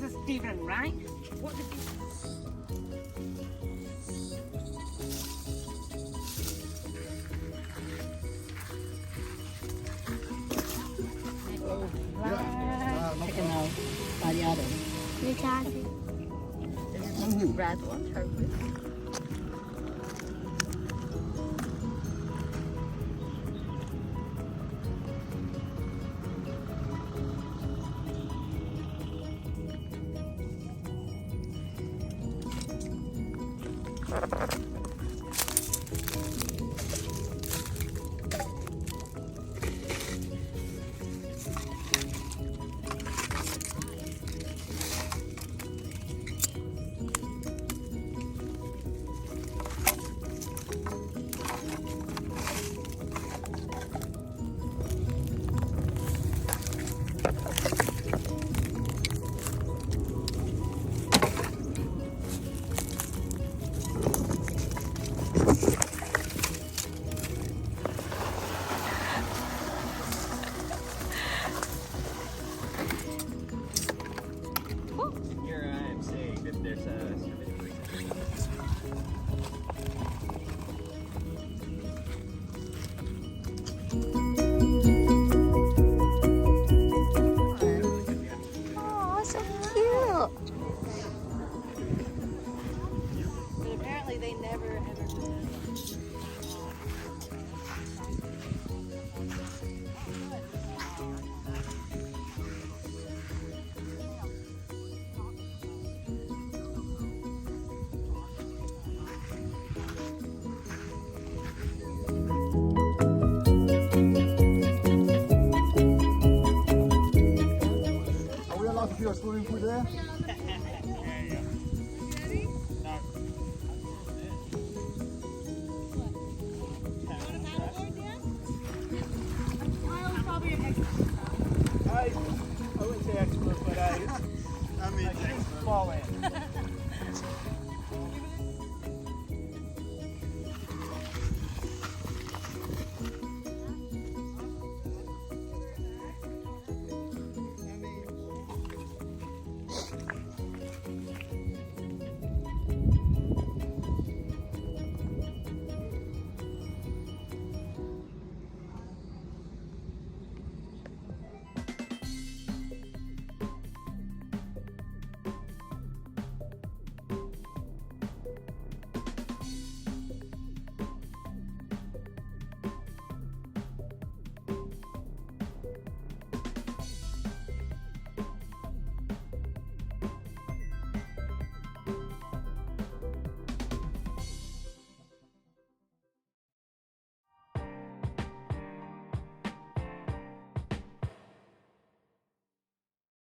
is Stephen, right? What did you... Cái nào ba gia đình Người cha gì? không hiểu ra tụi anh chơi với Here I am saying that there's a Oh, so cute. But apparently they never ever did. Are we allowed to do a swimming pool there?